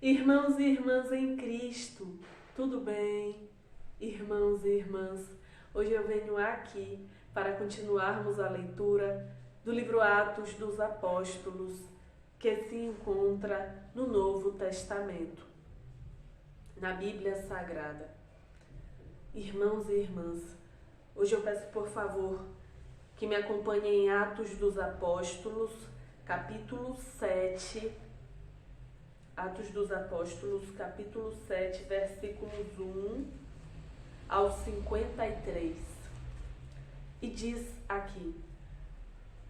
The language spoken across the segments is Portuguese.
Irmãos e irmãs em Cristo, tudo bem? Irmãos e irmãs, hoje eu venho aqui para continuarmos a leitura do livro Atos dos Apóstolos, que se encontra no Novo Testamento, na Bíblia Sagrada. Irmãos e irmãs, hoje eu peço por favor que me acompanhem em Atos dos Apóstolos, capítulo 7, Atos dos Apóstolos, capítulo 7, versículos 1 ao 53. E diz aqui: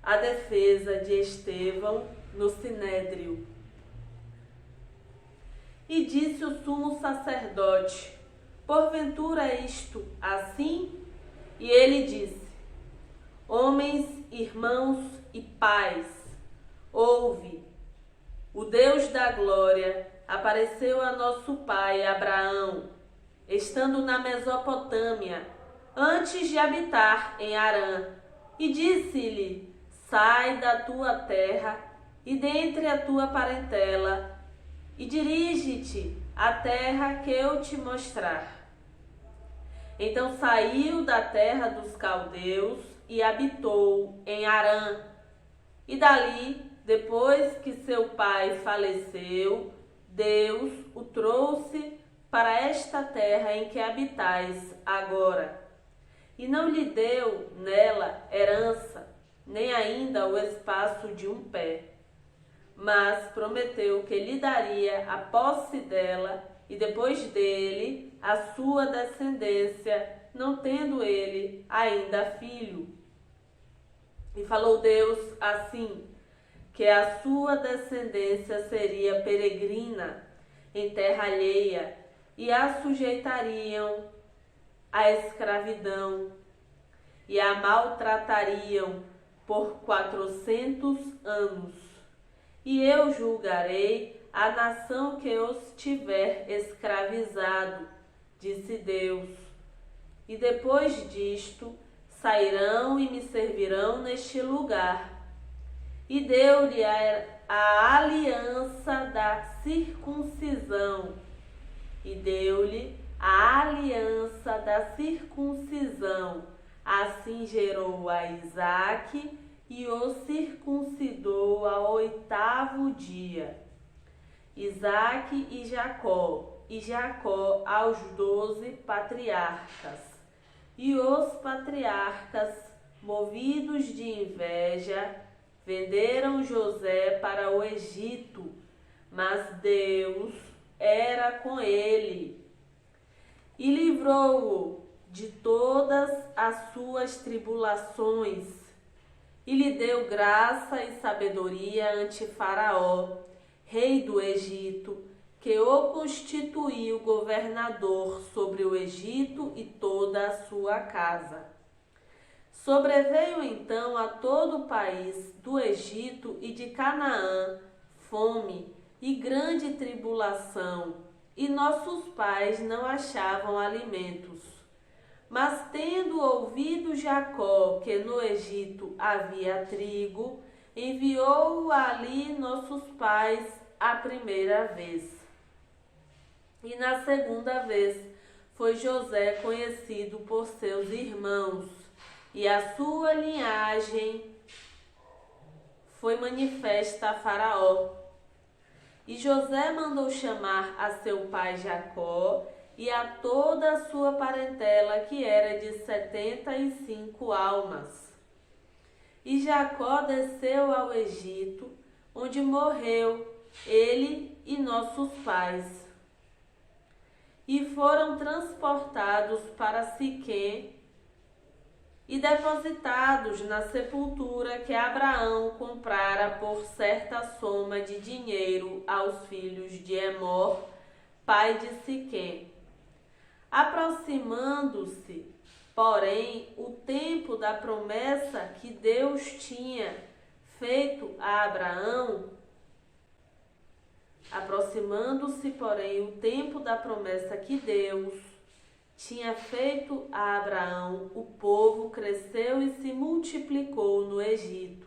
a defesa de Estevão no Sinédrio. E disse o sumo sacerdote: porventura é isto assim? E ele disse: homens, irmãos e pais, ouve. O Deus da glória apareceu a nosso pai Abraão, estando na Mesopotâmia, antes de habitar em Harã, e disse-lhe: sai da tua terra e dentre a tua parentela, e dirige-te à terra que eu te mostrar. Então saiu da terra dos caldeus e habitou em Harã, e dali, depois que seu pai faleceu, Deus o trouxe para esta terra em que habitais agora. E não lhe deu nela herança, nem ainda o espaço de um pé, mas prometeu que lhe daria a posse dela e depois dele a sua descendência, não tendo ele ainda filho. E falou Deus assim: que a sua descendência seria peregrina em terra alheia e a sujeitariam à escravidão e a maltratariam por 400 anos. E eu julgarei a nação que os tiver escravizado, disse Deus. E depois disto sairão e me servirão neste lugar. E deu-lhe a aliança da circuncisão. E deu-lhe a aliança da circuncisão. Assim gerou a Isaque e o circuncidou ao 8º dia. Isaque e Jacó aos 12 patriarcas. E os patriarcas, movidos de inveja, venderam José para o Egito, mas Deus era com ele e livrou-o de todas as suas tribulações e lhe deu graça e sabedoria ante Faraó, rei do Egito, que o constituiu governador sobre o Egito e toda a sua casa. Sobreveio então a todo o país do Egito e de Canaã fome e grande tribulação, e nossos pais não achavam alimentos. Mas tendo ouvido Jacó que no Egito havia trigo, enviou ali nossos pais a primeira vez. E na segunda vez foi José conhecido por seus irmãos, e a sua linhagem foi manifesta a Faraó. E José mandou chamar a seu pai Jacó e a toda a sua parentela, que era de 75 almas. E Jacó desceu ao Egito, onde morreu ele e nossos pais. E foram transportados para Siquém, e depositados na sepultura que Abraão comprara por certa soma de dinheiro aos filhos de Emor, pai de Siquém. Aproximando-se, porém, o tempo da promessa que Deus tinha feito a Abraão, tinha feito a Abraão, o povo cresceu e se multiplicou no Egito,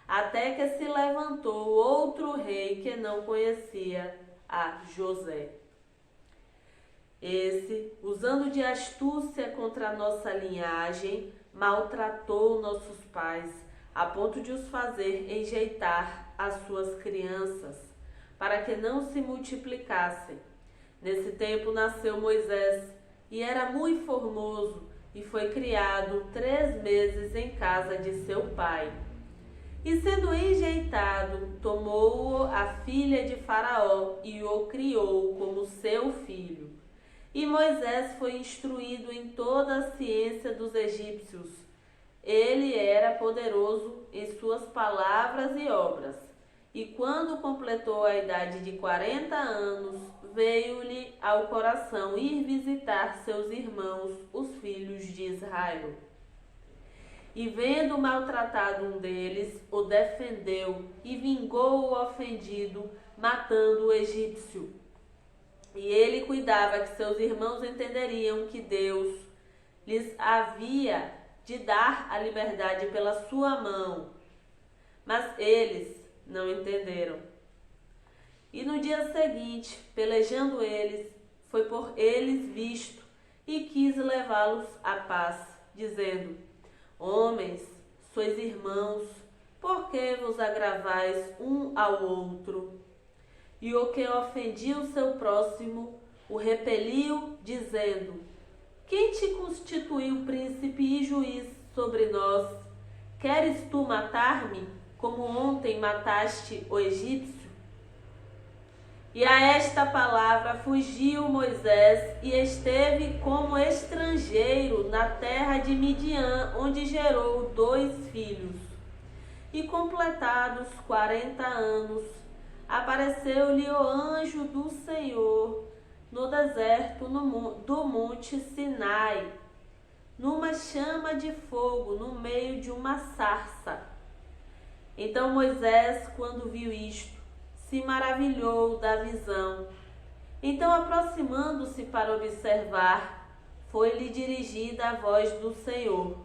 até que se levantou outro rei que não conhecia a José. Esse, usando de astúcia contra a nossa linhagem, maltratou nossos pais, a ponto de os fazer enjeitar as suas crianças, para que não se multiplicassem. Nesse tempo nasceu Moisés, e era muito formoso, e foi criado 3 meses em casa de seu pai. E sendo enjeitado, tomou-o a filha de Faraó, e o criou como seu filho. E Moisés foi instruído em toda a ciência dos egípcios. Ele era poderoso em suas palavras e obras. E quando completou a idade de 40 anos, veio-lhe ao coração ir visitar seus irmãos, os filhos de Israel. E vendo maltratado um deles, o defendeu e vingou o ofendido, matando o egípcio. E ele cuidava que seus irmãos entenderiam que Deus lhes havia de dar a liberdade pela sua mão. Mas eles não entenderam. E no dia seguinte, pelejando eles, foi por eles visto e quis levá-los à paz, dizendo: Homens, sois irmãos, por que vos agravais um ao outro? E o que ofendia o seu próximo, o repeliu, dizendo: Quem te constituiu príncipe e juiz sobre nós? Queres tu matar-me, como ontem mataste o egípcio? E a esta palavra fugiu Moisés e esteve como estrangeiro na terra de Midian, onde gerou 2 filhos. E completados 40 anos, apareceu-lhe o anjo do Senhor no deserto do monte Sinai, numa chama de fogo no meio de uma sarça. Então Moisés, quando viu isto, se maravilhou da visão. Então, aproximando-se para observar, foi-lhe dirigida a voz do Senhor,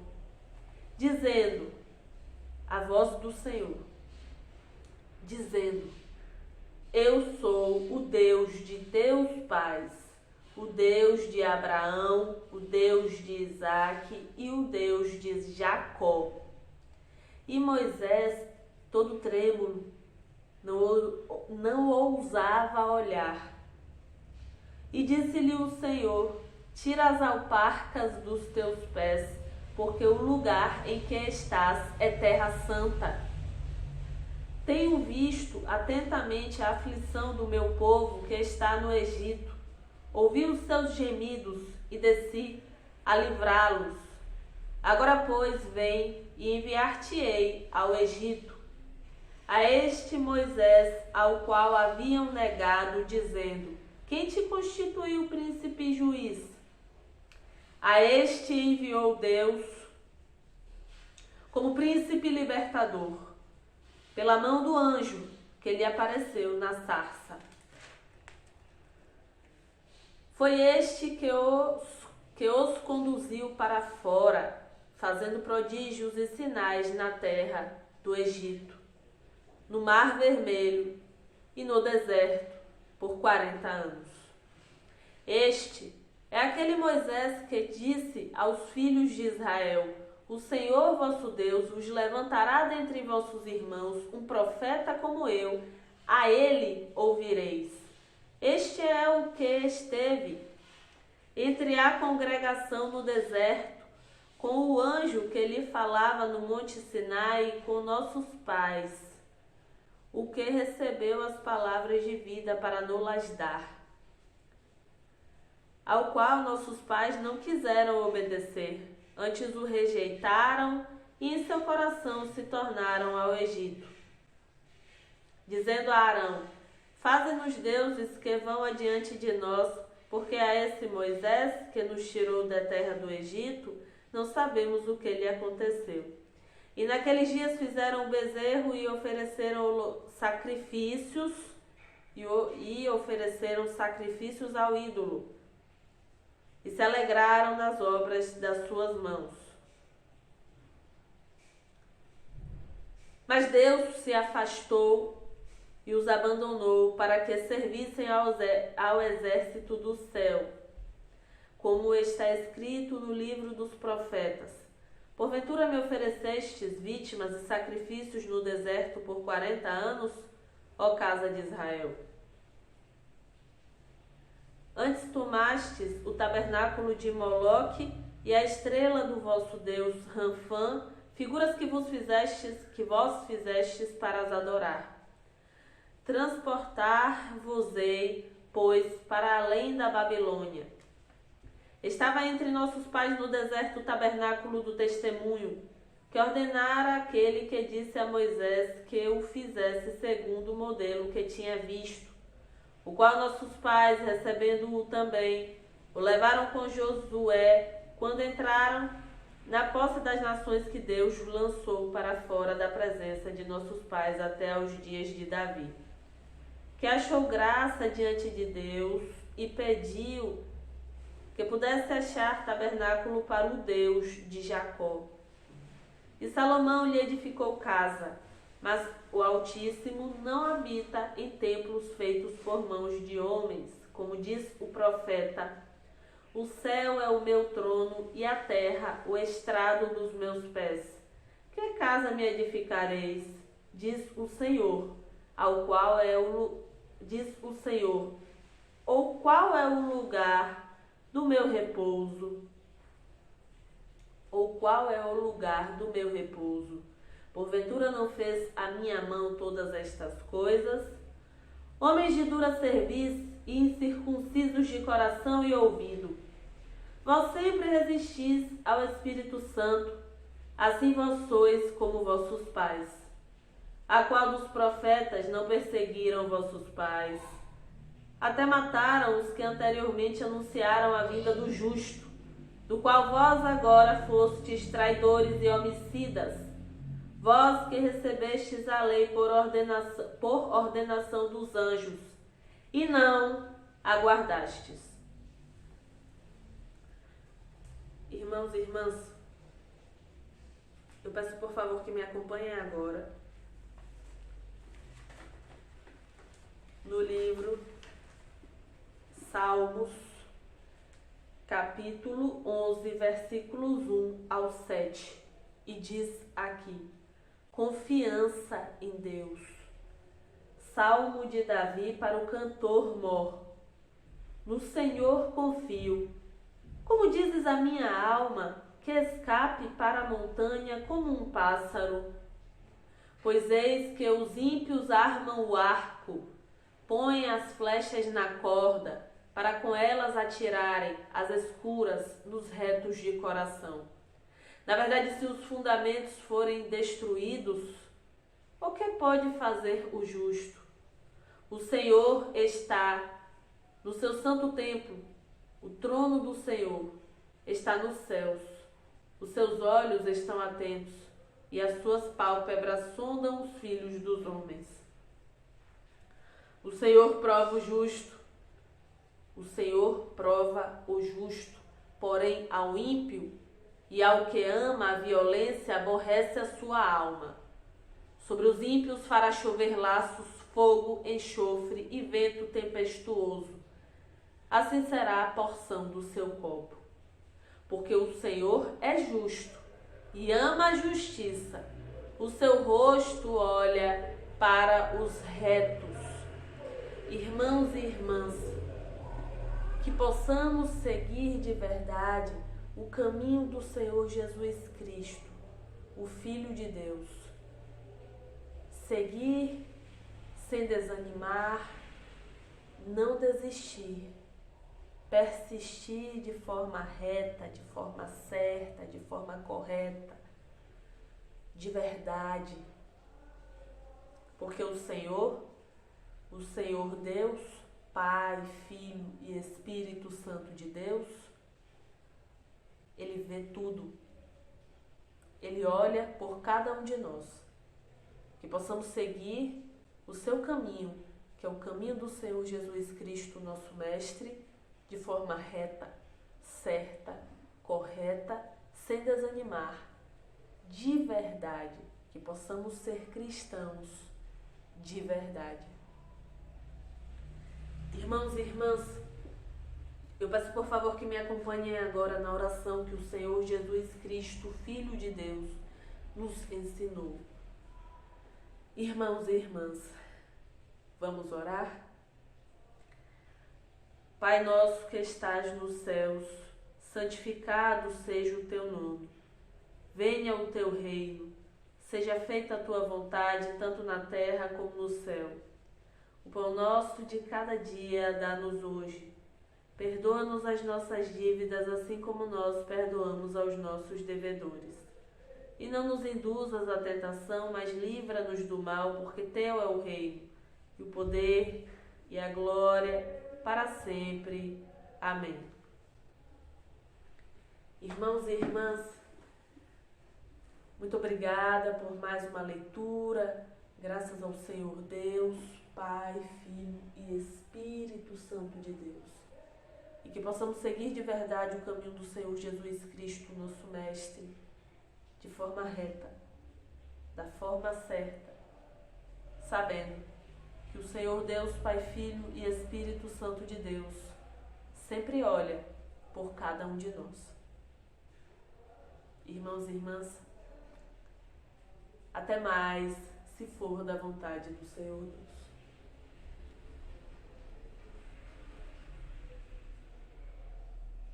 dizendo, Eu sou o Deus de teus pais, o Deus de Abraão, o Deus de Isaque e o Deus de Jacó. E Moisés, todo trêmulo, não ousava olhar. E disse-lhe o Senhor: Tira as alparcas dos teus pés, porque o lugar em que estás é terra santa. Tenho visto atentamente a aflição do meu povo que está no Egito. Ouvi os seus gemidos e desci a livrá-los. Agora, pois, vem e enviar-te-ei ao Egito, a este Moisés, ao qual haviam negado, dizendo: Quem te constituiu príncipe e juiz? A este enviou Deus como príncipe libertador, pela mão do anjo que lhe apareceu na sarça. Foi este que os conduziu para fora, fazendo prodígios e sinais na terra do Egito, no Mar Vermelho e no deserto, por 40 anos. Este é aquele Moisés que disse aos filhos de Israel: O Senhor vosso Deus vos levantará dentre vossos irmãos um profeta como eu, a ele ouvireis. Este é o que esteve entre a congregação no deserto, com o anjo que lhe falava no monte Sinai com nossos pais, o que recebeu as palavras de vida para nos-las dar, ao qual nossos pais não quiseram obedecer, antes o rejeitaram e em seu coração se tornaram ao Egito, dizendo a Arão: Faze-nos deuses que vão adiante de nós, porque a esse Moisés, que nos tirou da terra do Egito, não sabemos o que lhe aconteceu. E naqueles dias fizeram um bezerro e ofereceram sacrifícios, ao ídolo, e se alegraram nas obras das suas mãos. Mas Deus se afastou e os abandonou para que servissem ao exército do céu, como está escrito no livro dos profetas. Porventura me oferecestes vítimas e sacrifícios no deserto por 40 anos, ó casa de Israel? Antes tomastes o tabernáculo de Moloque e a estrela do vosso Deus Ranfã, figuras que vós fizestes para as adorar. Transportar-vos-ei, pois, para além da Babilônia. Estava entre nossos pais no deserto o tabernáculo do testemunho, que ordenara aquele que disse a Moisés que o fizesse segundo o modelo que tinha visto, o qual nossos pais, recebendo-o também, o levaram com Josué, quando entraram na posse das nações que Deus lançou para fora da presença de nossos pais até aos dias de Davi, que achou graça diante de Deus e pediu que pudesse achar tabernáculo para o Deus de Jacó. E Salomão lhe edificou casa, mas o Altíssimo não habita em templos feitos por mãos de homens, como diz o profeta: o céu é o meu trono e a terra o estrado dos meus pés. Que casa me edificareis? Diz o Senhor, diz o Senhor, ou qual é o lugar do meu repouso? Ou qual é o lugar do meu repouso? Porventura não fez a minha mão todas estas coisas? Homens de dura cerviz e incircuncisos de coração e ouvido, vós sempre resistis ao Espírito Santo, assim vós sois como vossos pais. A qual dos profetas não perseguiram vossos pais? Até mataram os que anteriormente anunciaram a vinda do justo, do qual vós agora fostes traidores e homicidas, vós que recebestes a lei por ordenação dos anjos, e não aguardastes. Irmãos e irmãs, eu peço por favor que me acompanhem agora no livro Salmos, capítulo 11, versículos 1 ao 7, e diz aqui: confiança em Deus. Salmo de Davi para o cantor mor. No Senhor confio. Como dizes a minha alma, que escape para a montanha como um pássaro. Pois eis que os ímpios armam o arco, põem as flechas na corda, para com elas atirarem as escuras nos retos de coração. Na verdade, se os fundamentos forem destruídos, o que pode fazer o justo? O Senhor está no seu santo templo, o trono do Senhor está nos céus. Os seus olhos estão atentos e as suas pálpebras sondam os filhos dos homens. O Senhor prova o justo. O Senhor prova o justo, porém ao ímpio e ao que ama a violência aborrece a sua alma. Sobre os ímpios fará chover laços, fogo, enxofre e vento tempestuoso. Assim será a porção do seu copo. Porque o Senhor é justo e ama a justiça. O seu rosto olha para os retos. Irmãos e irmãs, que possamos seguir de verdade o caminho do Senhor Jesus Cristo, o Filho de Deus. Seguir sem desanimar, não desistir, persistir de forma reta, de forma certa, de forma correta, de verdade. Porque o Senhor Deus, Pai, Filho e Espírito Santo de Deus, Ele vê tudo. Ele olha por cada um de nós. Que possamos seguir o seu caminho, que é o caminho do Senhor Jesus Cristo, nosso Mestre, de forma reta, certa, correta, sem desanimar, de verdade. Que possamos ser cristãos de verdade. Irmãos e irmãs, eu peço por favor que me acompanhem agora na oração que o Senhor Jesus Cristo, Filho de Deus, nos ensinou. Irmãos e irmãs, vamos orar? Pai nosso que estás nos céus, santificado seja o teu nome. Venha o teu reino, seja feita a tua vontade, tanto na terra como no céu. O pão nosso de cada dia dá-nos hoje. Perdoa-nos as nossas dívidas, assim como nós perdoamos aos nossos devedores. E não nos induzas à tentação, mas livra-nos do mal, porque teu é o reino, e o poder e a glória para sempre. Amém. Irmãos e irmãs, muito obrigada por mais uma leitura. Graças ao Senhor Deus, Pai, Filho e Espírito Santo de Deus. E que possamos seguir de verdade o caminho do Senhor Jesus Cristo, nosso Mestre, de forma reta, da forma certa, sabendo que o Senhor Deus, Pai, Filho e Espírito Santo de Deus sempre olha por cada um de nós. Irmãos e irmãs, até mais, se for da vontade do Senhor Deus.